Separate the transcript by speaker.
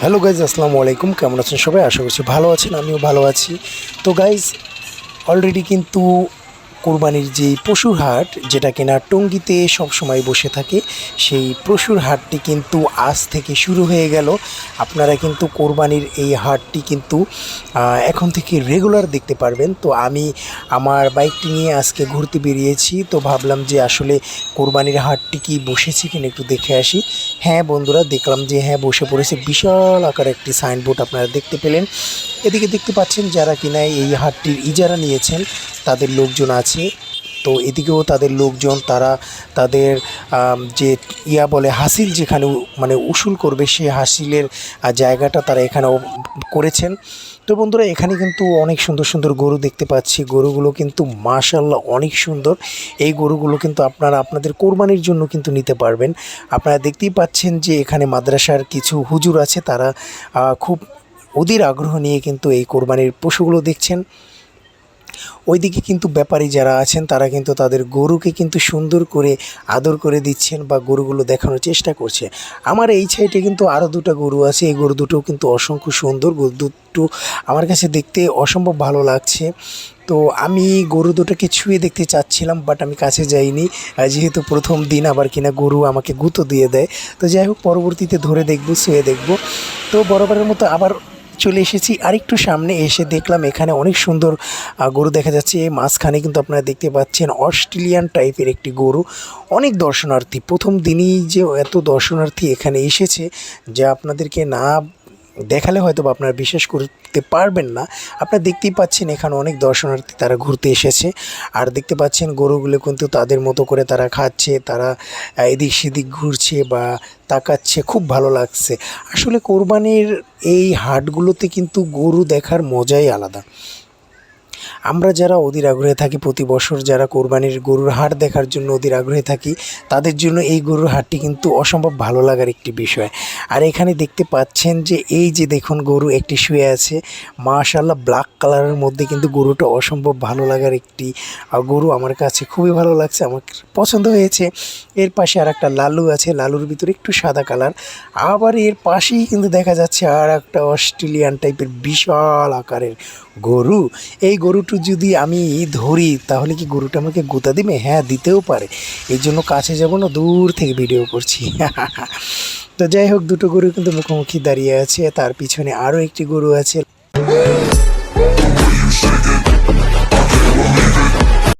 Speaker 1: Hello guys, আসসালামু আলাইকুম। কেমন আছেন সবাই? আশা করছি ভালো আছেন, আমিও ভালো আছি। তো গাইজ, অলরেডি কিন্তু কোরবানির যেই পশুর হাট, যেটা কিনা টঙ্গীতে সবসময় বসে থাকে, সেই পশুর হাটটি কিন্তু আজ থেকে শুরু হয়ে গেল। আপনারা কিন্তু কোরবানির এই হাটটি কিন্তু এখন থেকে রেগুলার দেখতে পারবেন। তো আমি আমার বাইকটি নিয়ে আজকে ঘুরতে বেরিয়েছি, তো ভাবলাম যে আসলে কোরবানির হাটটি কি বসেছে কিনা একটু দেখে আসি। হ্যাঁ বন্ধুরা, দেখলাম যে হ্যাঁ বসে পড়েছে। বিশাল আকার একটি সাইনবোর্ড আপনারা দেখতে পেলেন। এদিকে দেখতে পাচ্ছেন যারা কিনা এই হাটটির ইজারা নিয়েছেন তাদের লোকজন আছে। তো এদিকেও তাদের লোকজন, তারা তাদের যে বলে হাসিল, যেখানে মানে উসুল করবে সেই হাসিলের জায়গাটা তারা এখানেও করেছেন। তো বন্ধুরা, এখানে কিন্তু অনেক সুন্দর সুন্দর গরু দেখতে পাচ্ছি। গরুগুলো কিন্তু মাশাআল্লাহ অনেক সুন্দর। এই গরুগুলো কিন্তু আপনারা আপনাদের কোরবানির জন্য কিন্তু নিতে পারবেন। আপনারা দেখতেই পাচ্ছেন যে এখানে মাদ্রাসার কিছু হুজুর আছে, তারা খুব অধীর আগ্রহ নিয়ে কিন্তু এই কোরবানির পশুগুলো দেখছেন। ওইদিকে কিন্তু ব্যাপারী যারা আছেন তারা কিন্তু তাদের গরুকে কিন্তু সুন্দর করে আদর করে দিচ্ছেন বা গরুগুলো দেখানোর চেষ্টা করছে। আমার এই সাইডে কিন্তু আরও দুটো গরু আছে। এই গরু দুটোও কিন্তু অসংখ্য সুন্দর। গরু দুটো আমার কাছে দেখতে অসম্ভব ভালো লাগছে। তো আমি গরু দুটোকে ছুঁয়ে দেখতে চাচ্ছিলাম, বাট আমি কাছে যাইনি, যেহেতু প্রথম দিন, আবার কিনা গরু আমাকে গুঁতো দিয়ে দেয়। তো যাই হোক, পরবর্তীতে ধরে দেখব, ছুঁয়ে দেখব। তো বরাবরের মতো আবার চলে এসেছি আরেকটু সামনে। এসে দেখলাম এখানে অনেক সুন্দর গরু দেখা যাচ্ছে। মাঝখানে কিন্তু আপনারা দেখতে পাচ্ছেন অস্ট্রেলিয়ান টাইপের একটি গরু। অনেক দর্শনার্থী, প্রথম দিনই যে এত দর্শনার্থী এখানে এসেছে, যা আপনাদেরকে না দেখালে হয়তো বা আপনারা বিশ্বাস করতে পারবেন না। আপনারা দেখতেই পাচ্ছেন এখানে অনেক দর্শনার্থী তারা ঘুরতে এসেছে। আর দেখতে পাচ্ছেন গরুগুলো কিন্তু তাদের মতো করে তারা খাচ্ছে, তারা এদিক সেদিক ঘুরছে বা তাকাচ্ছে। খুব ভালো লাগছে। আসলে কোরবানির এই হাটগুলোতে কিন্তু গরু দেখার মজাই আলাদা। আমরা যারা অধীর আগ্রহে থাকি, প্রতি বছর যারা কোরবানির গরুর হাট দেখার জন্য অধীর আগ্রহে থাকি, তাদের জন্য এই গরুর হাটটি কিন্তু অসম্ভব ভালো লাগার একটি বিষয়। আর এখানে দেখতে পাচ্ছেন যে এই যে দেখুন, গরু একটি শুয়ে আছে। মাশাআল্লাহ, ব্ল্যাক কালারের মধ্যে কিন্তু গরুটা অসম্ভব ভালো লাগার একটি গরু। আমার কাছে খুবই ভালো লাগছে, আমার পছন্দ হয়েছে। এর পাশে আর একটা লালু আছে, লালুর ভিতরে একটু সাদা কালার। আবার এর পাশেই কিন্তু দেখা যাচ্ছে আর একটা অস্ট্রেলিয়ান টাইপের বিশাল আকারের গরু। এই গরুটা যদি আমি ধরি তাহলে কি গরুটা আমাকে গুঁতা দিবে? হ্যাঁ, দিতেও পারে। এই জন্য কাছে যাব না, দূর থেকে ভিডিও করছি। তো যাই হোক, দুটো গরু কিন্তু মুখোমুখি দাঁড়িয়ে আছে। তার পিছনে আরও একটি গরু আছে।